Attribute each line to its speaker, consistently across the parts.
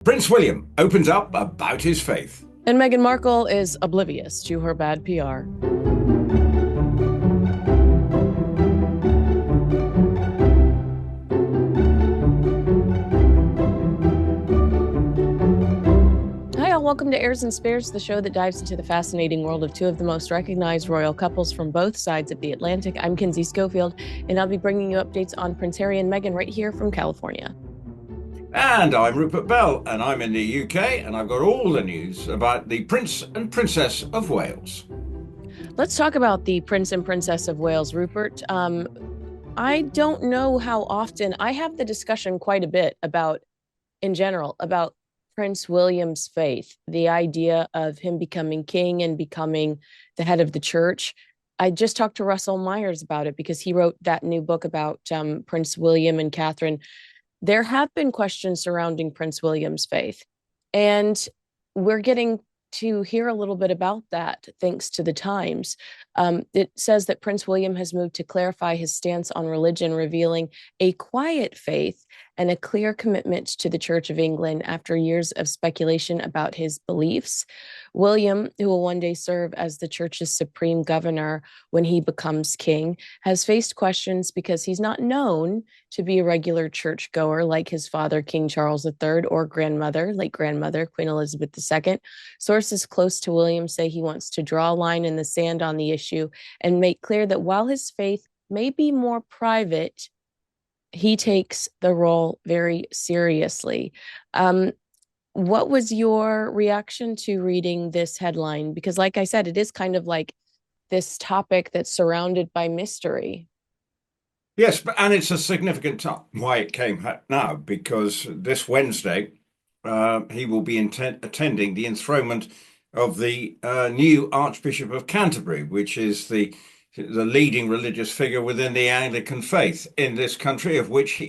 Speaker 1: Prince William opens up about his faith.
Speaker 2: And Meghan Markle is oblivious to her bad PR. Hi, all. Welcome to Heirs and Spares, the show that dives into the fascinating world of two of the most recognized royal couples from both sides of the Atlantic. I'm Kinsey Schofield, and I'll be bringing you updates on Prince Harry and Meghan right here from California.
Speaker 1: And I'm Rupert Bell, and I'm in the UK, and I've got all the news about the Prince and Princess of Wales.
Speaker 2: Let's talk about the Prince and Princess of Wales, Rupert. I don't know how often I have the discussion quite a bit about, in general, about Prince William's faith, the idea of him becoming king and becoming the head of the church. I just talked to Russell Myers about it because he wrote that new book about Prince William and Catherine. There have been questions surrounding Prince William's faith, and we're getting to hear a little bit about that thanks to the Times. It says that Prince William has moved to clarify his stance on religion, revealing a quiet faith and a clear commitment to the Church of England after years of speculation about his beliefs. William, who will one day serve as the church's supreme governor when he becomes king, has faced questions because he's not known to be a regular churchgoer like his father, King Charles III, or grandmother, late grandmother, Queen Elizabeth II. Sources close to William say he wants to draw a line in the sand on the issue and make clear that while his faith may be more private, he takes the role very seriously. What was your reaction to reading this headline? Because, like I said, it is kind of like this topic that's surrounded by mystery.
Speaker 1: Yes, and it's a significant time why it came now, because this Wednesday he will be attending the enthronement of the new Archbishop of Canterbury, which is the leading religious figure within the Anglican faith in this country, of which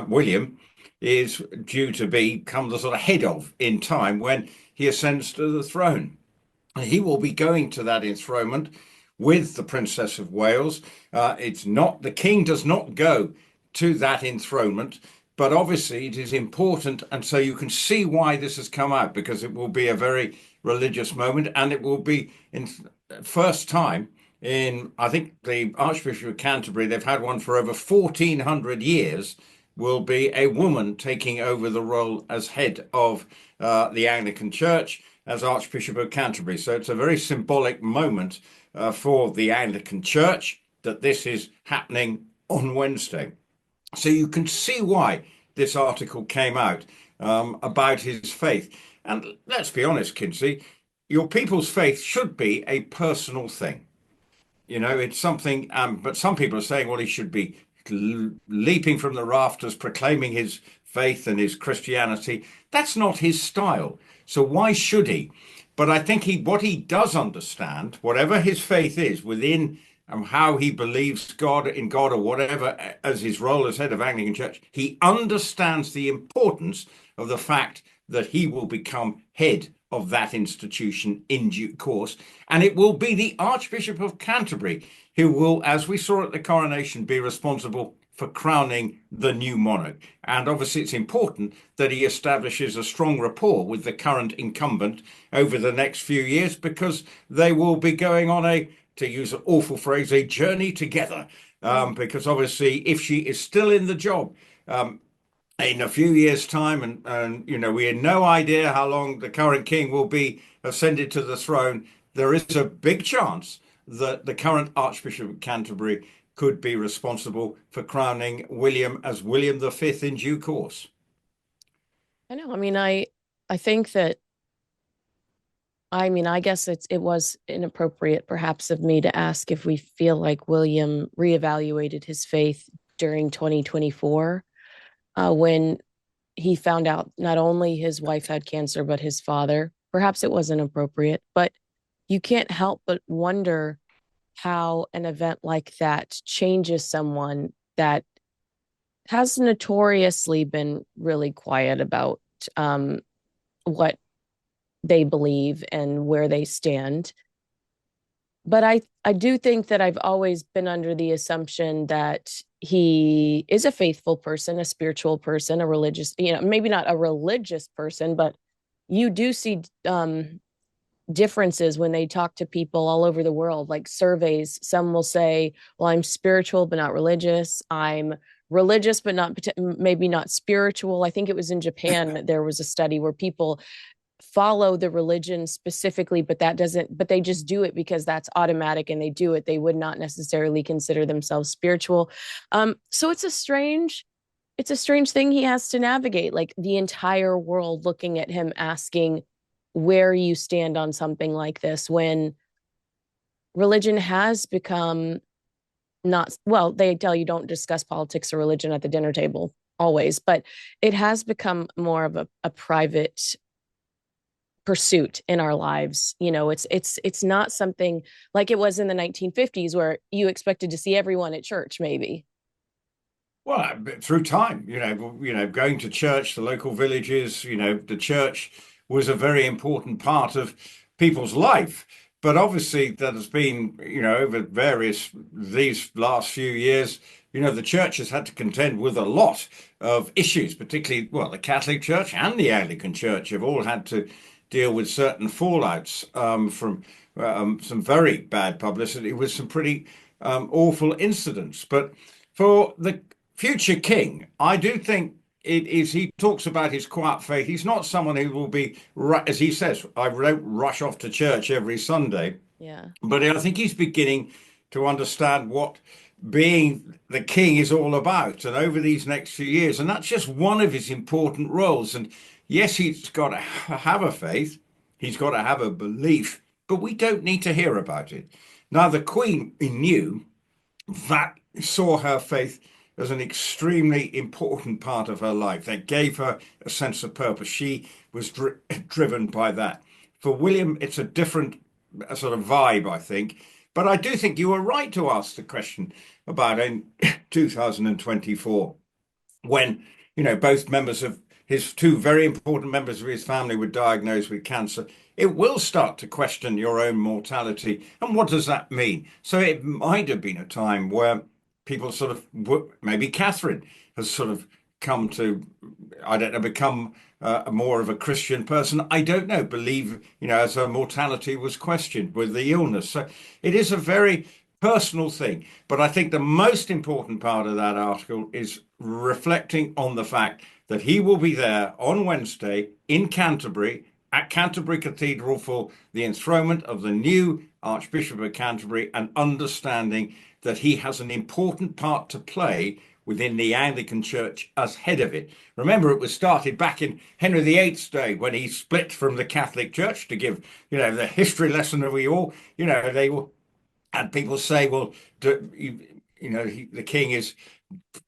Speaker 1: William is due to become the sort of head of in time when he ascends to the throne. He will be going to that enthronement with the Princess of Wales. It's not, the King does not go to that enthronement, but obviously it is important. And so you can see why this has come out, because it will be a very religious moment, and it will be in first time in, I think, the Archbishop of Canterbury, they've had one for over 1400 years, will be a woman taking over the role as head of the Anglican Church, as Archbishop of Canterbury. So it's a very symbolic moment for the Anglican Church that this is happening on Wednesday. So you can see why this article came out about his faith. And let's be honest, Kinsey, your people's faith should be a personal thing. You know, it's something, but some people are saying, well, he should be leaping from the rafters, proclaiming his faith and his Christianity. That's not his style. So why should he? But I think what he does understand, whatever his faith is within how he believes God in God or whatever, as his role as head of Anglican Church, he understands the importance of the fact that he will become head of that institution in due course. And it will be the Archbishop of Canterbury who will, as we saw at the coronation, be responsible for crowning the new monarch. And obviously it's important that he establishes a strong rapport with the current incumbent over the next few years, because they will be going on a, to use an awful phrase, a journey together. Because obviously if she is still in the job, in a few years' time, and you know, we had no idea how long the current king will be ascended to the throne, there is a big chance that the current Archbishop of Canterbury could be responsible for crowning William as William V in due course.
Speaker 2: I know. I think that, I guess it was inappropriate perhaps of me to ask if we feel like William reevaluated his faith during 2024, when he found out not only his wife had cancer, but his father. Perhaps it wasn't appropriate, but you can't help but wonder how an event like that changes someone that has notoriously been really quiet about what they believe and where they stand. But I do think that I've always been under the assumption that he is a faithful person, a spiritual person, a religious, maybe not a religious person, but you do see differences when they talk to people all over the world, like surveys. Some will say, well, I'm spiritual, but not religious. I'm religious, but not maybe not spiritual. I think it was in Japan, there was a study where people follow the religion specifically, but that doesn't, but they just do it because that's automatic and they do it. They would not necessarily consider themselves spiritual. So it's a strange thing he has to navigate, like the entire world looking at him asking where you stand on something like this when religion has become not, well, they tell you don't discuss politics or religion at the dinner table always, but it has become more of a private pursuit in our lives. It's not something like it was in the 1950s where you expected to see everyone at church, maybe.
Speaker 1: Well, through time, going to church, the local villages, the church was a very important part of people's life. But obviously, that has been, over these last few years, the church has had to contend with a lot of issues, particularly, well, the Catholic Church and the Anglican Church have all had to deal with certain fallouts from some very bad publicity with some pretty awful incidents. But for the future king, I do think it is. He talks about his quiet faith. He's not someone who will be, as he says, I don't rush off to church every Sunday.
Speaker 2: Yeah.
Speaker 1: But I think he's beginning to understand what being the king is all about. And over these next few years, and that's just one of his important roles. And yes, he's got to have a faith, he's got to have a belief, but we don't need to hear about it. Now, the Queen knew that saw her faith as an extremely important part of her life. That gave her a sense of purpose. She was driven by that. For William, it's a different sort of vibe, I think. But I do think you were right to ask the question about in 2024 when, both members of his two very important members of his family were diagnosed with cancer. It will start to question your own mortality. And what does that mean? So it might have been a time where people sort of, maybe Catherine has sort of come to, I don't know, become more of a Christian person. I don't know, believe, as her mortality was questioned with the illness. So it is a very personal thing. But I think the most important part of that article is reflecting on the fact that he will be there on Wednesday in Canterbury at Canterbury Cathedral for the enthronement of the new Archbishop of Canterbury and understanding that he has an important part to play within the Anglican Church as head of it. Remember, it was started back in Henry VIII's day when he split from the Catholic Church to give, the history lesson that we all, they were, and people say, well, the king is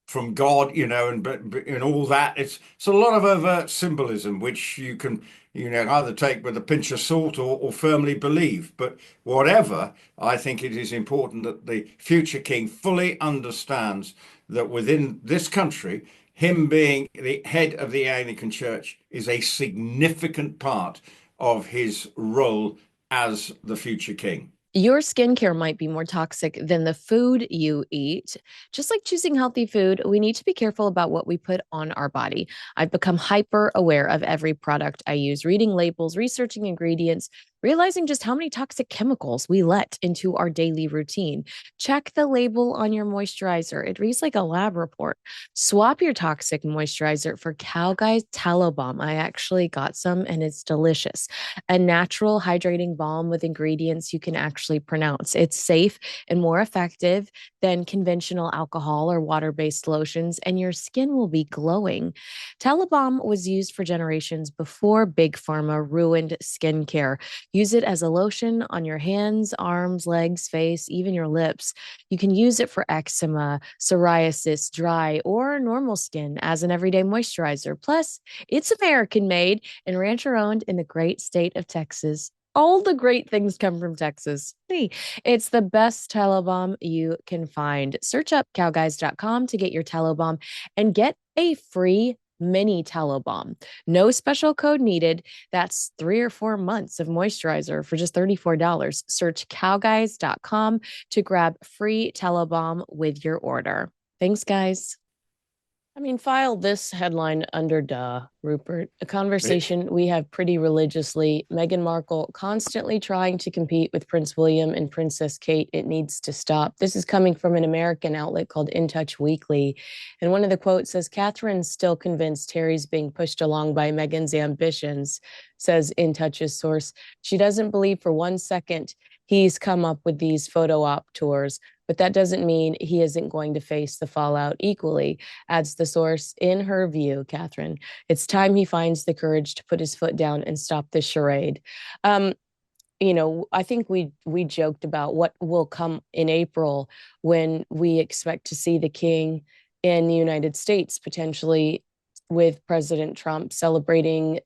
Speaker 1: from God, and all that. It's a lot of overt symbolism, which you can, either take with a pinch of salt or firmly believe. But whatever, I think it is important that the future king fully understands that within this country, him being the head of the Anglican Church is a significant part of his role as the future king.
Speaker 2: Your skincare might be more toxic than the food you eat. Just like choosing healthy food, we need to be careful about what we put on our body. I've become hyper aware of every product I use, reading labels, researching ingredients, realizing just how many toxic chemicals we let into our daily routine. Check the label on your moisturizer. It reads like a lab report. Swap your toxic moisturizer for Cow Guy's Tallow Balm. I actually got some and it's delicious. A natural hydrating balm with ingredients you can actually pronounce. It's safe and more effective than conventional alcohol or water-based lotions, and your skin will be glowing. Tallow Balm was used for generations before Big Pharma ruined skincare. Use it as a lotion on your hands, arms, legs, face, even your lips. You can use it for eczema, psoriasis, dry, or normal skin as an everyday moisturizer. Plus, it's American made and rancher owned in the great state of Texas. All the great things come from Texas. Hey, it's the best tallow balm you can find. Search up cowguys.com to get your tallow balm and get a free mini Balm. No special code needed. That's 3 or 4 months of moisturizer for just $34. Search cowguys.com to grab free Balm with your order. Thanks, guys. I mean, file this headline under duh, Rupert. A conversation we have pretty religiously. Meghan Markle constantly trying to compete with Prince William and Princess Kate. It needs to stop. This is coming from an American outlet called In Touch Weekly. And one of the quotes says, Catherine's still convinced Harry's being pushed along by Meghan's ambitions, says In Touch's source. She doesn't believe for 1 second he's come up with these photo op tours, but that doesn't mean he isn't going to face the fallout equally, adds the source. In her view, Catherine, it's time he finds the courage to put his foot down and stop this charade. Um, I think we joked about what will come in April when we expect to see the king in the United States, potentially with President Trump celebrating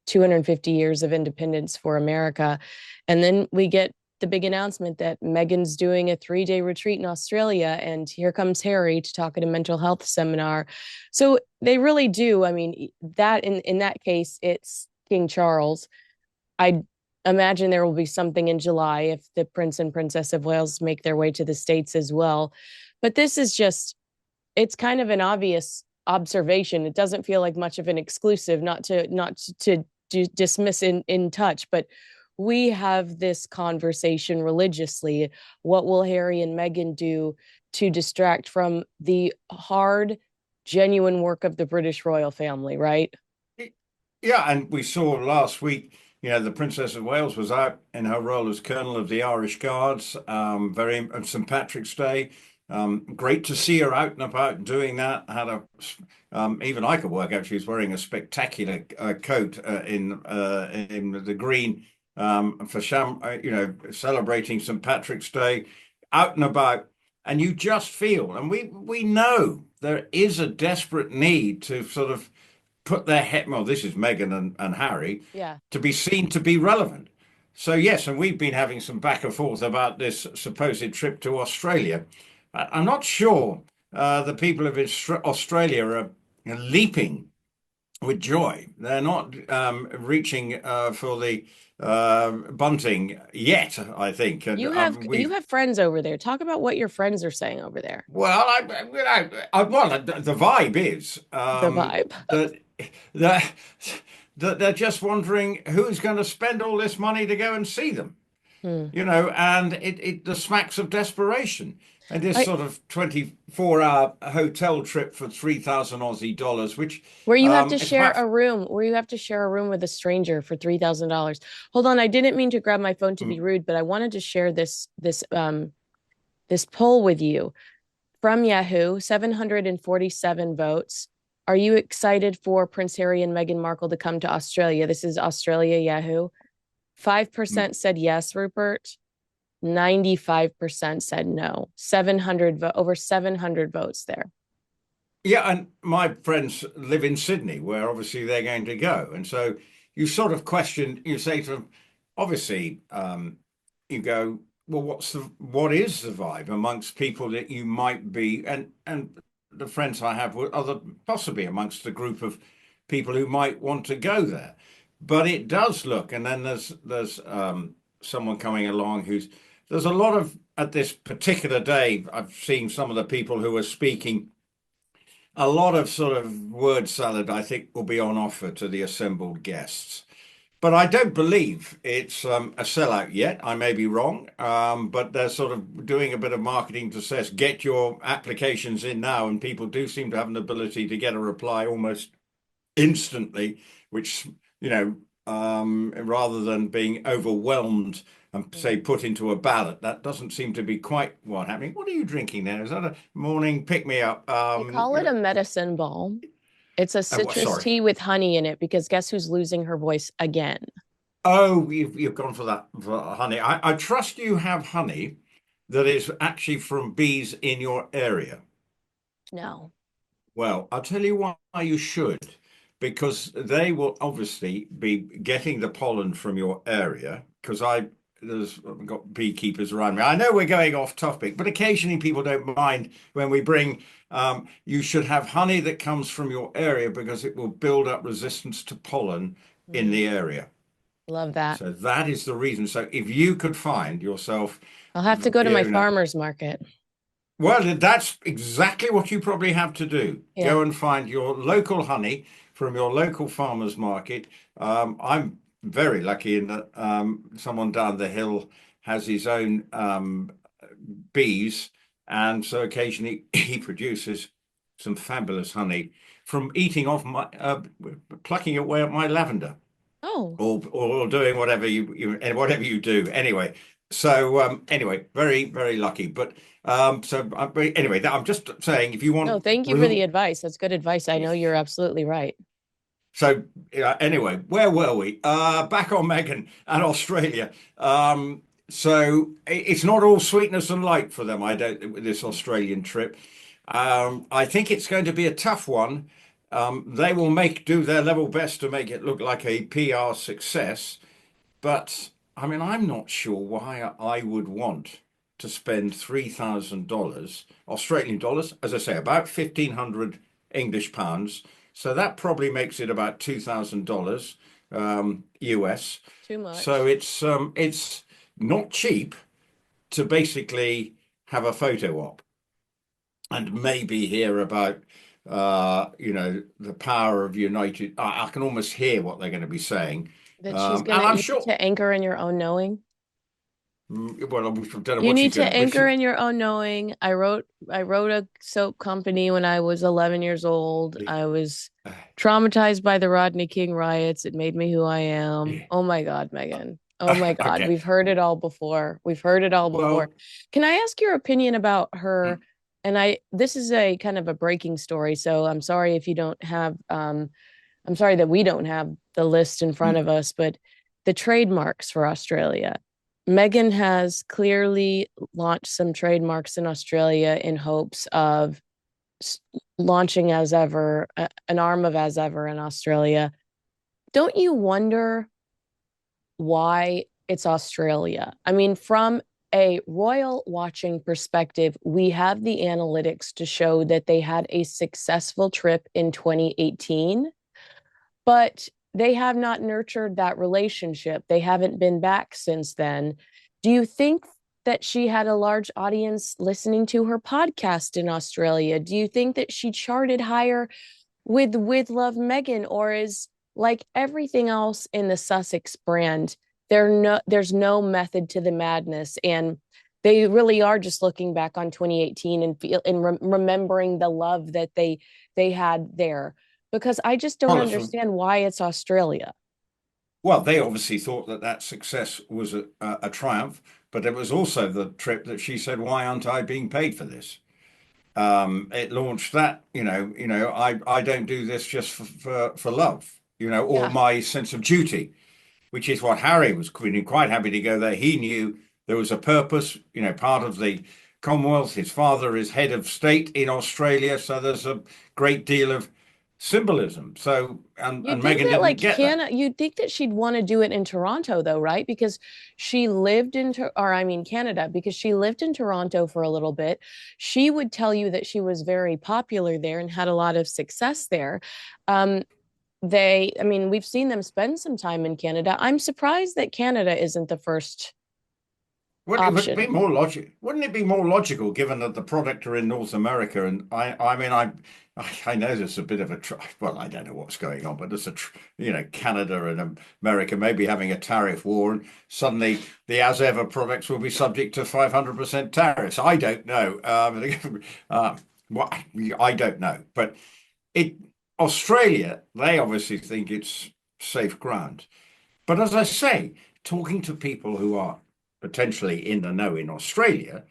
Speaker 2: 250 years of independence for America. And then we get the big announcement that Meghan's doing a 3-day retreat in Australia, and here comes Harry to talk at a mental health seminar. So they really do. I mean, that in that case, it's King Charles. I imagine there will be something in July if the Prince and Princess of Wales make their way to the States as well. But this is just, it's kind of an obvious observation. It doesn't feel like much of an exclusive, not to dismiss In Touch, but we have this conversation religiously. What will Harry and Meghan do to distract from the hard, genuine work of the British royal family, right?
Speaker 1: Yeah, and we saw last week, the Princess of Wales was out in her role as Colonel of the Irish Guards, very on St. Patrick's Day. Great to see her out and about doing that. Even I could work out. She was wearing a spectacular coat in the green for celebrating St. Patrick's Day, out and about. And you just feel, and we know there is a desperate need to sort of put their head, well, this is Meghan and Harry,
Speaker 2: Yeah.
Speaker 1: to be seen to be relevant. So yes, and we've been having some back and forth about this supposed trip to Australia. I'm not sure the people of Australia are leaping with joy. They're not reaching for the bunting yet, I think. And
Speaker 2: You have friends over there. Talk about what your friends are saying over there.
Speaker 1: well, the vibe is
Speaker 2: The vibe.
Speaker 1: that that they're just wondering who's going to spend all this money to go and see them.
Speaker 2: Hmm.
Speaker 1: And it the smacks of desperation. And this
Speaker 2: I
Speaker 1: sort of 24-hour hotel trip for 3,000 Aussie dollars, which
Speaker 2: Where you have to
Speaker 1: it's
Speaker 2: share
Speaker 1: about.
Speaker 2: a room, where you have to share a room with a stranger for $3,000. Hold on, I didn't mean to grab my phone to be rude, but I wanted to share this poll with you from Yahoo, 747 votes. Are you excited for Prince Harry and Meghan Markle to come to Australia? This is Australia Yahoo. 5% said yes, Rupert. 95% said no. 700 over 700 votes there.
Speaker 1: Yeah, and my friends live in Sydney, where obviously they're going to go. And so you sort of question, you say to them, obviously, you go, well, what is the vibe amongst people that you might be, and the friends I have were other possibly amongst the group of people who might want to go there. But it does look, and then there's someone coming along there's a lot of at this particular day, I've seen some of the people who are speaking. A lot of sort of word salad, I think, will be on offer to the assembled guests. But I don't believe it's a sellout yet. I may be wrong, but they're sort of doing a bit of marketing to say, get your applications in now. And people do seem to have an ability to get a reply almost instantly, which, rather than being overwhelmed and say put into a ballot, that doesn't seem to be quite what happening. What are you drinking there? Is that a morning pick me up?
Speaker 2: They call it a medicine balm. It's a citrus
Speaker 1: Sorry.
Speaker 2: tea with honey in it because guess who's losing her voice again?
Speaker 1: Oh, you've gone for that for honey. I trust you have honey that is actually from bees in your area.
Speaker 2: No.
Speaker 1: Well, I'll tell you why you should, because they will obviously be getting the pollen from your area. Because I've got beekeepers around me. I know we're going off topic, but occasionally people don't mind when we bring. You should have honey that comes from your area because it will build up resistance to pollen in
Speaker 2: Mm,
Speaker 1: the area.
Speaker 2: love that.
Speaker 1: So that is the reason. So if you could find yourself,
Speaker 2: I'll have to go to my
Speaker 1: you know,
Speaker 2: farmer's market.
Speaker 1: well, that's exactly what you probably have to do.
Speaker 2: Yeah.
Speaker 1: Go and find your local honey from your local farmer's market. I'm very lucky in that someone down the hill has his own bees, and so occasionally he produces some fabulous honey from eating off my plucking away at my lavender
Speaker 2: Oh,
Speaker 1: or doing whatever whatever you do anyway. So anyway, very very lucky. But anyway, I'm just saying if you
Speaker 2: no,
Speaker 1: want
Speaker 2: thank you for the
Speaker 1: real,
Speaker 2: advice. That's good advice. I know you're absolutely right.
Speaker 1: so anyway, where were we? Back on Meghan and Australia. So it's not all sweetness and light for them. I don't with this Australian trip. I think it's going to be a tough one. They will do their level best to make it look like a PR success. But I mean, I'm not sure why I would want to spend $3,000 Australian dollars, as I say, about 1,500 English pounds. So that probably makes it about $2,000 US.
Speaker 2: Too
Speaker 1: So
Speaker 2: much.
Speaker 1: it's not cheap to basically have a photo op and maybe hear about the power of United. I can almost hear what they're going to be saying,
Speaker 2: That she's
Speaker 1: and
Speaker 2: gonna,
Speaker 1: I'm
Speaker 2: you need
Speaker 1: sure.
Speaker 2: to anchor in your own knowing.
Speaker 1: Well, I don't know
Speaker 2: You
Speaker 1: what
Speaker 2: need
Speaker 1: she's
Speaker 2: to
Speaker 1: going to. But
Speaker 2: anchor in your own knowing. I wrote a soap company when I was 11 years old. I was traumatized by the Rodney King riots. It made me who I am. Oh my God, Megan. Oh my God.
Speaker 1: Okay.
Speaker 2: We've heard it all before. We've heard it all before.
Speaker 1: Well,
Speaker 2: Can I ask your opinion about her? And this is a kind of a breaking story, so I'm sorry if you don't have I'm sorry that we don't have the list in front of us, but the trademarks for Australia. Meghan has clearly launched some trademarks in Australia in hopes of launching as ever, an arm of as ever in Australia. Don't you wonder why it's Australia? I mean, from a royal watching perspective, we have the analytics to show that they had a successful trip in 2018, but they have not nurtured that relationship. They haven't been back since then. Do you think that she had a large audience listening to her podcast in Australia? Do you think that she charted higher with Love Meghan, or is like everything else in the Sussex brand, there's no method to the madness, and they really are just looking back on 2018 and remembering the love that they had there, because I just don't
Speaker 1: Policy.
Speaker 2: understand why it's Australia.
Speaker 1: Well, they obviously thought that success was a triumph, but it was also the trip that she said, "Why aren't I being paid for this?" It launched that, I don't do this just for love, or
Speaker 2: Yeah.
Speaker 1: my sense of duty, which is what Harry was quite happy to go there. He knew there was a purpose, part of the Commonwealth. His father is head of state in Australia, so there's a great deal of symbolism. So, and
Speaker 2: You'd think
Speaker 1: Meghan
Speaker 2: that
Speaker 1: didn't
Speaker 2: like
Speaker 1: get that.
Speaker 2: Canada, you'd think that she'd want to do it in Toronto though, right? Because she lived in, or I mean Canada, because she lived in Toronto for a little bit. She would tell you that she was very popular there and had a lot of success there. Um, I mean, we've seen them spend some time in Canada. I'm surprised that Canada isn't the first
Speaker 1: Would it be
Speaker 2: option.
Speaker 1: more logic? Wouldn't it be more logical given that the product are in North America? And I mean, I know there's a bit of a well, I don't know what's going on, but there's Canada and America maybe having a tariff war, and suddenly the as ever products will be subject to 500% tariffs. I don't know. Well, I don't know, but it Australia, they obviously think it's safe ground. But as I say, talking to people who are potentially in the know in Australia,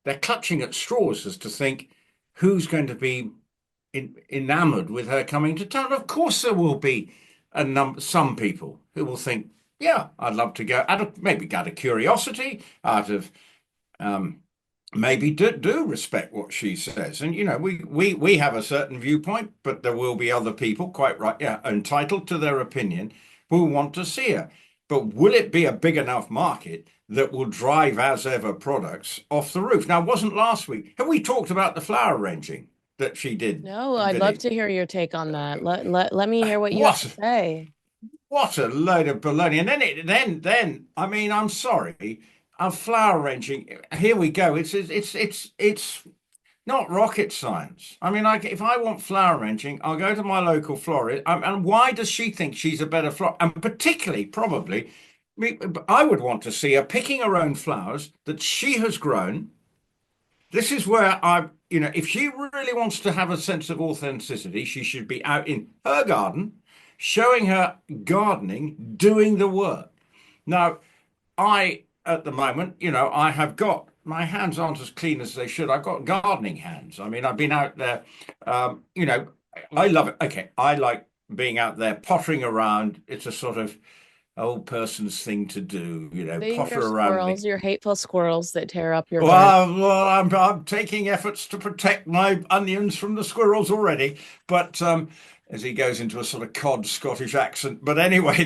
Speaker 1: they're clutching at straws as to think who's going to be enamored with her coming to town. Of course, there will be some people who will think, "Yeah, I'd love to go." Maybe out of curiosity, out of maybe do respect what she says. And we have a certain viewpoint, but there will be other people, quite right, yeah, entitled to their opinion, who want to see her. but will it be a big enough market that will drive as ever products off the roof? Now, it wasn't last week. Have we talked about the flower arranging that she did,
Speaker 2: No, I'd love
Speaker 1: Vinny?
Speaker 2: to hear your take on that. Let me hear what you have to
Speaker 1: What
Speaker 2: say.
Speaker 1: what a load of baloney! And then I mean, I'm sorry, flower arranging. Here we go. It's not rocket science. I mean, like if I want flower arranging, I'll go to my local florist. And why does she think she's a better flower? And particularly, probably, I would want to see her picking her own flowers that she has grown. This is where if she really wants to have a sense of authenticity, she should be out in her garden, showing her gardening, doing the work. Now, at the moment, I have got my hands aren't as clean as they should. I've got gardening hands. I mean, I've been out there. Um, you know, I love it. Okay, I like being out there pottering around. It's a sort of old person's thing to do.
Speaker 2: Being
Speaker 1: Potter
Speaker 2: your
Speaker 1: around.
Speaker 2: squirrels, your hateful squirrels that tear up your garden.
Speaker 1: I'm taking efforts to protect my onions from the squirrels already, but as he goes into a sort of cod Scottish accent. But anyway,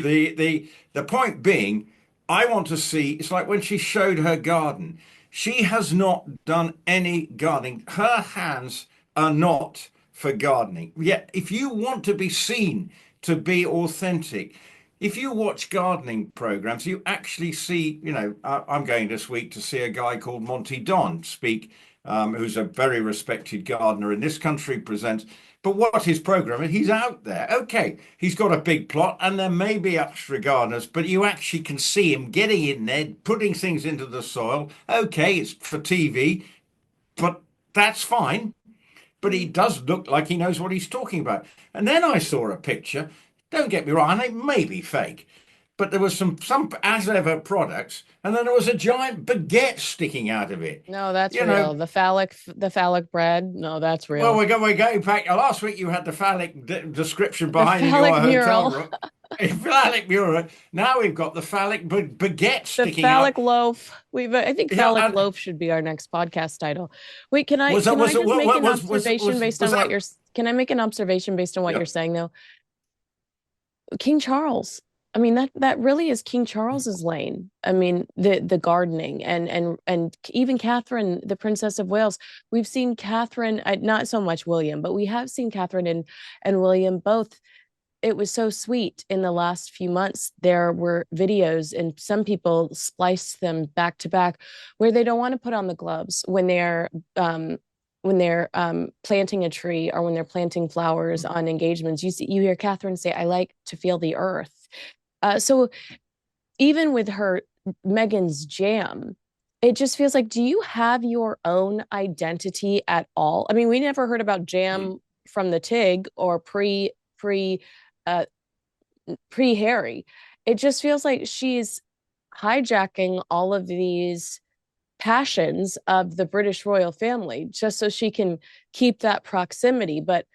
Speaker 1: the point being, I want to see. It's like when she showed her garden. She has not done any gardening. Her hands are not for gardening. Yet, if you want to be seen to be authentic, if you watch gardening programs, you actually see, I'm going this week to see a guy called Monty Don speak, who's a very respected gardener in this country, presents. But what his program is, he's out there. Okay, he's got a big plot and there may be extra gardeners, but you actually can see him getting in there, putting things into the soil. Okay, it's for TV, but that's fine. But he does look like he knows what he's talking about. And then I saw a picture. Don't get me wrong, it may be fake, but there was some as ever products, and then there was a giant baguette sticking out of it.
Speaker 2: No, that's
Speaker 1: You know,
Speaker 2: real. The phallic bread. No, that's
Speaker 1: well,
Speaker 2: real.
Speaker 1: we're going back. Last week you had the phallic description
Speaker 2: The
Speaker 1: behind in your
Speaker 2: phallic
Speaker 1: hotel
Speaker 2: mural.
Speaker 1: room. Phallic mural. Now we've got the phallic baguette
Speaker 2: The
Speaker 1: sticking out.
Speaker 2: phallic loaf. I think
Speaker 1: Yeah,
Speaker 2: phallic
Speaker 1: and
Speaker 2: loaf should be our next podcast title. Wait, can I
Speaker 1: was that
Speaker 2: can I
Speaker 1: was it
Speaker 2: just make
Speaker 1: what
Speaker 2: an observation based
Speaker 1: was
Speaker 2: on what
Speaker 1: that?
Speaker 2: you're can I make an observation based on what
Speaker 1: Yeah.
Speaker 2: you're saying though? King Charles. I mean that really is King Charles's lane. I mean the gardening and even Catherine, the Princess of Wales. We've seen Catherine, not so much William, but we have seen Catherine and William both. It was so sweet in the last few months. There were videos, and some people splice them back to back, where they don't want to put on the gloves when they're planting a tree or when they're planting flowers on engagements. You hear Catherine say, "I like to feel the earth." So even with her Meghan's jam, it just feels like, do you have your own identity at all? I mean, we never heard about jam from the Tig or uh, pre Harry. It just feels like she's hijacking all of these passions of the British royal family just so she can keep that proximity. But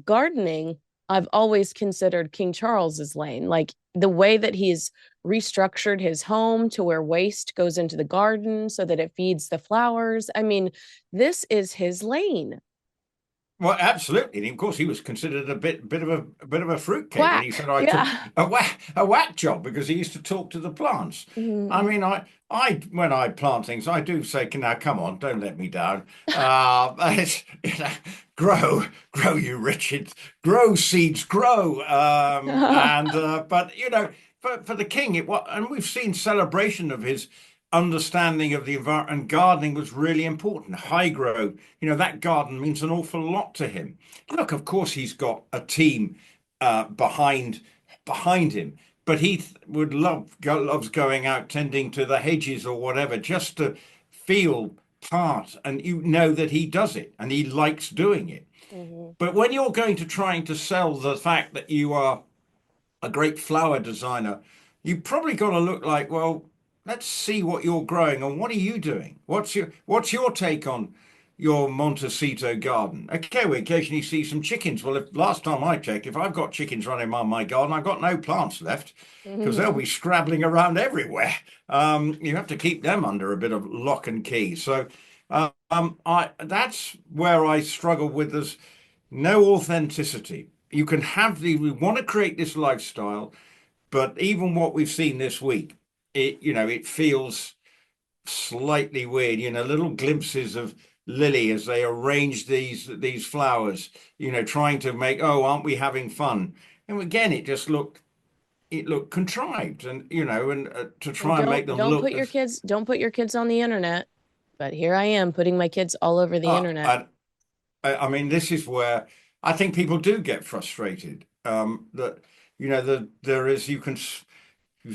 Speaker 2: gardening, I've always considered King Charles's lane. Like the way that he's restructured his home to where waste goes into the garden so that it feeds the flowers. I mean, this is his lane.
Speaker 1: Well, absolutely. And of course, he was considered a bit of a fruitcake when he
Speaker 2: Quack.
Speaker 1: said I took
Speaker 2: Yeah.
Speaker 1: a whack job because he used to talk to the plants. I
Speaker 2: Mhm.
Speaker 1: mean, I when I plant things, I do say, "Now, come on, don't let me down. It's, grow, you Richard, grow seeds, grow." And but for the king, and we've seen celebration of his understanding of the environment, and gardening was really important. High growth, that garden means an awful lot to him. Look, of course, he's got a team behind him, but he loves going out tending to the hedges or whatever, just to feel part, and that he does it and he likes doing it.
Speaker 2: Mhm.
Speaker 1: But when you're going to trying to sell the fact that you are a great flower designer, you probably got to look like, well, let's see what you're growing and what are you doing? What's your take on your Montecito garden? Okay, we occasionally see some chickens. Well, if last time I checked, if I've got chickens running around my garden, I've got no plants left because they'll
Speaker 2: Mhm.
Speaker 1: be scrabbling around everywhere. You have to keep them under a bit of lock and key. So I that's where I struggle with. There's no authenticity. You can have we want to create this lifestyle. But even what we've seen this week, it feels slightly weird. Little glimpses of Lily as they arrange these flowers. Trying to make, oh, aren't we having fun? And again, it looked contrived, and to
Speaker 2: Well,
Speaker 1: try and make them look as
Speaker 2: don't put your kids on the internet. But here I am putting my kids all over the internet.
Speaker 1: and I mean, this is where I think people do get frustrated. That there is you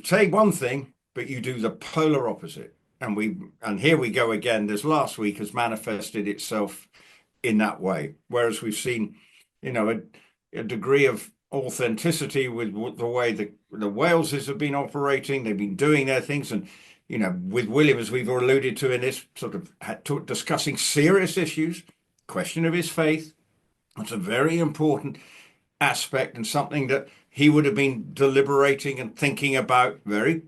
Speaker 1: say one thing, but you do the polar opposite. And here we go again. This last week has manifested itself in that way. Whereas we've seen, a degree of authenticity with the way the Waleses have been operating. They've been doing their things, and with William, as we've alluded to in this sort of discussing serious issues, question of his faith. That's a very important aspect and something that he would have been deliberating and thinking about very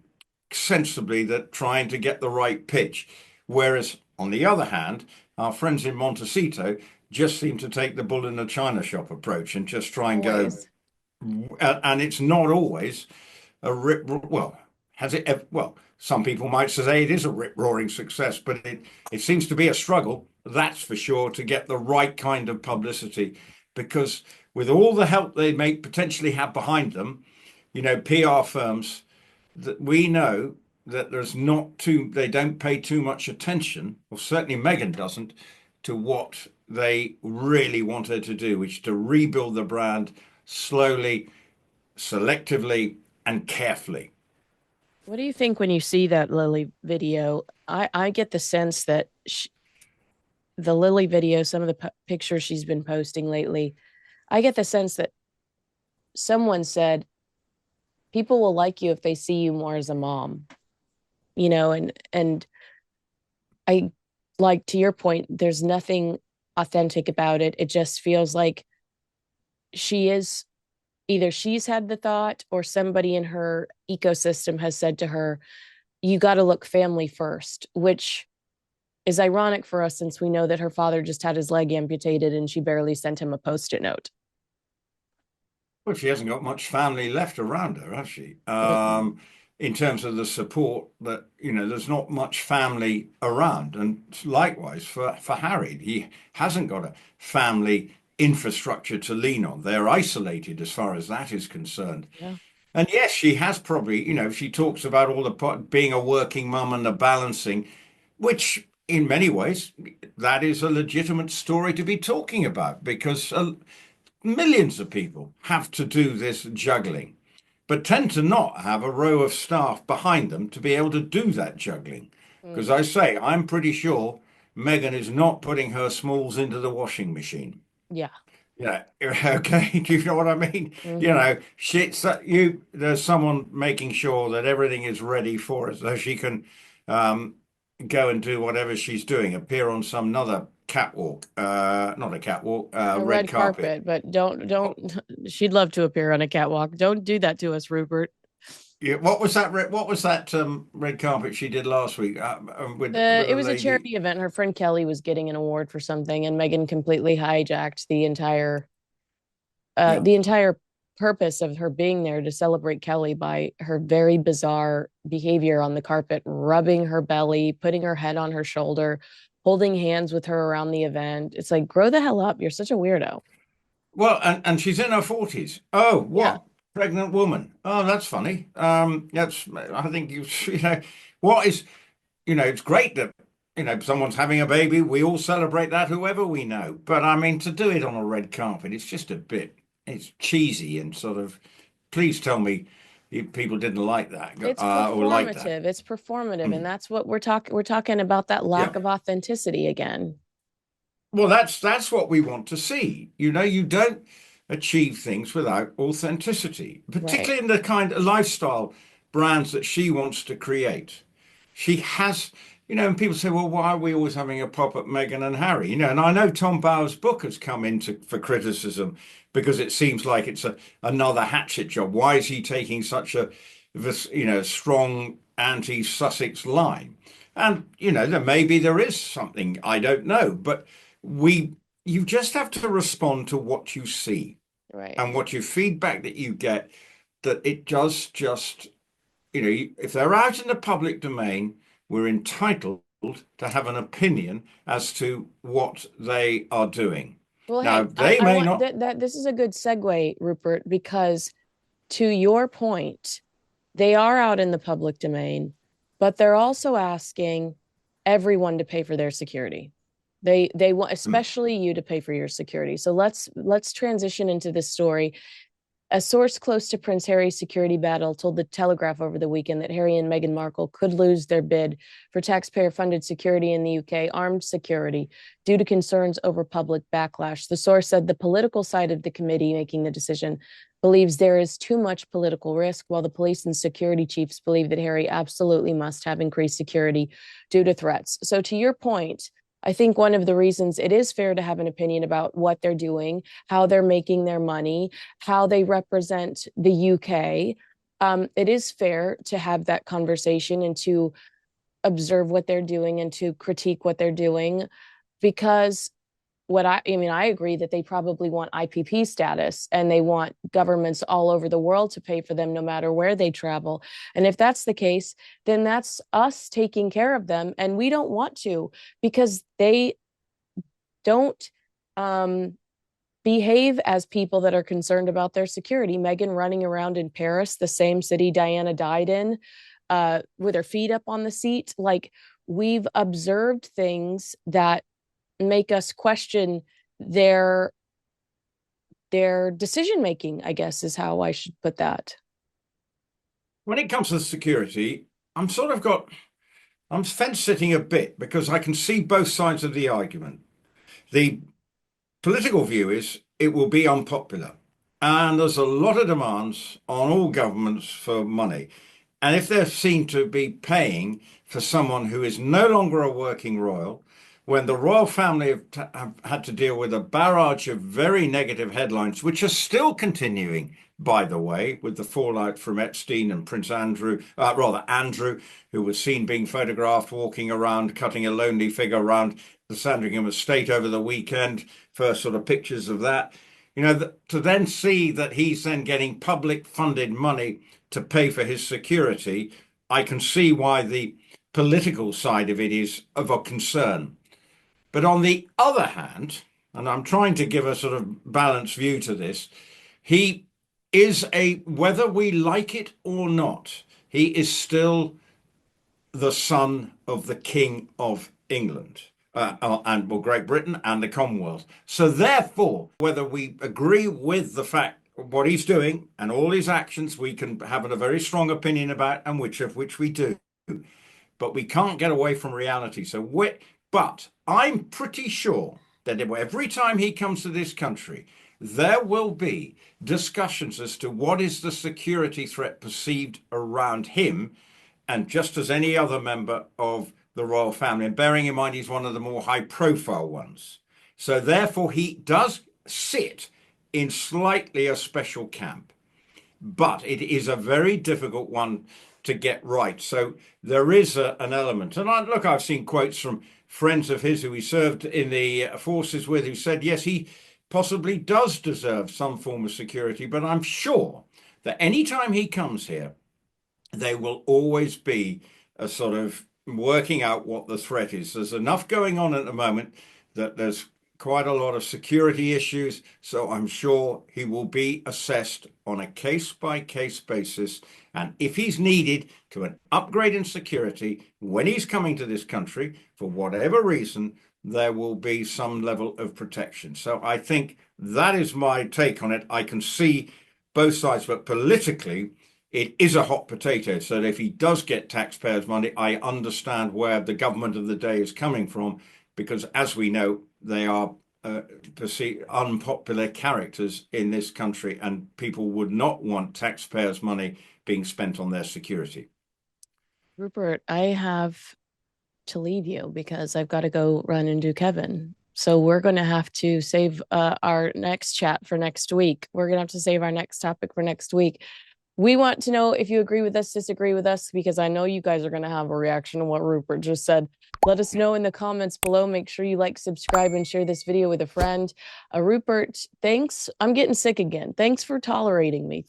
Speaker 1: sensibly, that trying to get the right pitch. Whereas, on the other hand, our friends in Montecito just seem to take the bull in the china shop approach and just try and go.
Speaker 2: Always.
Speaker 1: And it's not always a rip. Well, has it ever? Well, some people might say it is a rip-roaring success, but it seems to be a struggle, that's for sure, to get the right kind of publicity. Because with all the help they may potentially have behind them, PR firms, that we know that they don't pay too much attention, or certainly Meghan doesn't, to what they really want her to do, which is to rebuild the brand slowly, selectively, and carefully.
Speaker 2: What do you think when you see that Lily video? I get the sense that the Lily video, some of the pictures she's been posting lately, I get the sense that someone said, people will like you if they see you more as a mom, and I, like, to your point, there's nothing authentic about it. It just feels like she's had the thought, or somebody in her ecosystem has said to her, you got to look family first, which is ironic for us since we know that her father just had his leg amputated and she barely sent him a post-it note.
Speaker 1: Well, she hasn't got much family left around her, has she?
Speaker 2: Mm-mm.
Speaker 1: In terms of the support, that there's not much family around, and likewise for Harry, he hasn't got a family infrastructure to lean on. They're isolated as far as that is concerned.
Speaker 2: Yeah.
Speaker 1: And yes, she has probably, she talks about all the being a working mum and the balancing, which in many ways that is a legitimate story to be talking about, because millions of people have to do this juggling, but tend to not have a row of staff behind them to be able to do that juggling. Because
Speaker 2: Mm.
Speaker 1: I say, I'm pretty sure Meghan is not putting her smalls into the washing machine.
Speaker 2: Yeah.
Speaker 1: Yeah, okay. Do you know what I mean?
Speaker 2: Hmm.
Speaker 1: There's someone making sure that everything is ready for her so she can um, go and do whatever she's doing, appear on some other catwalk, not a catwalk,
Speaker 2: A
Speaker 1: red
Speaker 2: red
Speaker 1: carpet.
Speaker 2: carpet, but don't, she'd love to appear on a catwalk. Don't do that to us, Rupert.
Speaker 1: Yeah, what was that red carpet she did last week with
Speaker 2: It
Speaker 1: a
Speaker 2: was a
Speaker 1: lady?
Speaker 2: charity event. Her friend Kelly was getting an award for something, and Meghan completely hijacked
Speaker 1: Yeah.
Speaker 2: the entire purpose of her being there to celebrate Kelly by her very bizarre behavior on the carpet, rubbing her belly, putting her head on her shoulder, holding hands with her around the event. It's like, grow the hell up. You're such a weirdo.
Speaker 1: Well, and she's in her 40s. Oh,
Speaker 2: Yeah.
Speaker 1: what? Pregnant woman. Oh, that's funny. I think what is, it's great that, someone's having a baby. We all celebrate that, whoever we know. But I mean, to do it on a red carpet, it's just it's cheesy and sort of, please tell me people didn't like that,
Speaker 2: It's
Speaker 1: or like that.
Speaker 2: performative. It's performative. And
Speaker 1: Mm.
Speaker 2: that's what we're talking. We're talking about that
Speaker 1: Yeah.
Speaker 2: lack of authenticity again.
Speaker 1: Well, that's what we want to see. You don't achieve things without authenticity,
Speaker 2: Right.
Speaker 1: particularly in the kind of lifestyle brands that she wants to create. She has, and people say, well, why are we always having a pop at Meghan and Harry? And I know Tom Bower's book has come into for criticism because it seems like it's another hatchet job. Why is he taking such a, strong anti-Sussex line? And, maybe there is something, I don't know, but you just have to respond to what you see
Speaker 2: Right.
Speaker 1: and what your feedback that you get. that it does just, if they're out in the public domain, we're entitled to have an opinion as to what they are doing.
Speaker 2: Well,
Speaker 1: Now,
Speaker 2: hey,
Speaker 1: they
Speaker 2: I
Speaker 1: may
Speaker 2: want
Speaker 1: not.
Speaker 2: that this is a good segue, Rupert, because to your point, they are out in the public domain, but they're also asking everyone to pay for their security. They want
Speaker 1: Hmm.
Speaker 2: especially you to pay for your security. So let's transition into this story. A source close to Prince Harry's security battle told the Telegraph over the weekend that Harry and Meghan Markle could lose their bid for taxpayer funded security in the UK, armed security, due to concerns over public backlash. The source said the political side of the committee making the decision believes there is too much political risk, while the police and security chiefs believe that Harry absolutely must have increased security due to threats. So, to your point, I think one of the reasons it is fair to have an opinion about what they're doing, how they're making their money, how they represent the UK. It is fair to have that conversation and to observe what they're doing and to critique what they're doing because I agree that they probably want IPP status and they want governments all over the world to pay for them no matter where they travel. And if that's the case, then that's us taking care of them. And we don't want to because they don't behave as people that are concerned about their security. Meghan running around in Paris, the same city Diana died in, with her feet up on the seat. Like we've observed things that make us question their their decision making, I guess is how I should put that.
Speaker 1: When it comes to security, I'm sort of got, I'm fence sitting a bit because I can see both sides of the argument. The political view is it will be unpopular. And there's a lot of demands on all governments for money. And if they're seen to be paying for someone who is no longer a working royal, when the royal family have had to deal with a barrage of very negative headlines, which are still continuing, by the way, with the fallout from Epstein and Prince Andrew, rather Andrew, who was seen being photographed walking around, cutting a lonely figure around the Sandringham estate over the weekend. First sort of pictures of that. To then see that he's then getting public funded money to pay for his security, I can see why the political side of it is of a concern. But on the other hand, and I'm trying to give a sort of balanced view to this, he whether we like it or not, he is still the son of the King of England. And well, Great Britain and the Commonwealth. So therefore, whether we agree with the fact what he's doing and all his actions, we can have a very strong opinion about, and which we do. But we can't get away from reality. But I'm pretty sure that every time he comes to this country, there will be discussions as to what is the security threat perceived around him, and just as any other member of the royal family, and bearing in mind he's one of the more high profile ones. So therefore, he does sit in slightly a special camp, but it is a very difficult one to get right. So there is an element. And look, I've seen quotes from friends of his who he served in the forces with who said, yes, he possibly does deserve some form of security, but I'm sure that any time he comes here, there will always be a sort of working out what the threat is. There's enough going on at the moment that there's quite a lot of security issues. So I'm sure he will be assessed on a case by case basis. And if he's needed to an upgrade in security when he's coming to this country, for whatever reason, there will be some level of protection. So I think that is my take on it. I can see both sides, but politically, it is a hot potato. So if he does get taxpayers' money, I understand where the government of the day is coming from, because as we know, they are perceived unpopular characters in this country, and people would not want taxpayers' money being spent on their security.
Speaker 2: Rupert, I have to leave you because I've got to go run and do Kevin. So we're going to have to save our next chat for next week. We're going to have to save our next topic for next week. We want to know if you agree with us, disagree with us, because I know you guys are going to have a reaction to what Rupert just said. Let us know in the comments below. Make sure you like, subscribe, and share this video with a friend. Rupert, thanks. I'm getting sick again. Thanks for tolerating me.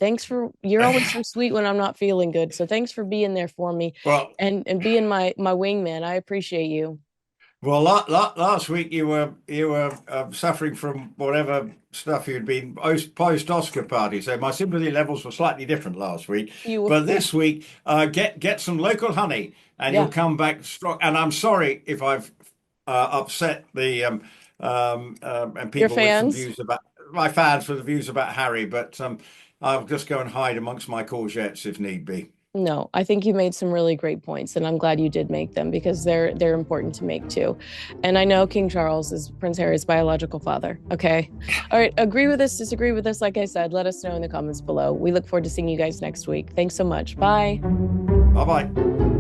Speaker 2: You're always so sweet when I'm not feeling good. So thanks for being there for me
Speaker 1: Well,
Speaker 2: and being my wingman. I appreciate you.
Speaker 1: well, last week you were suffering from whatever stuff you'd been post-Oscar party, so my sympathy levels were slightly different last week.
Speaker 2: You,
Speaker 1: But this week, get some local honey, and you'll
Speaker 2: yeah,
Speaker 1: come back strong. And I'm sorry if I've upset the and
Speaker 2: your
Speaker 1: people with some
Speaker 2: fans.
Speaker 1: views about my fans with the views about Harry, but I'll just go and hide amongst my courgettes if need be.
Speaker 2: No, I think you made some really great points, and I'm glad you did make them because they're important to make too. And I know King Charles is Prince Harry's biological father. Okay. All right. Agree with us, disagree with us. Like I said, let us know in the comments below. We look forward to seeing you guys next week. Thanks so much. Bye.
Speaker 1: Bye bye.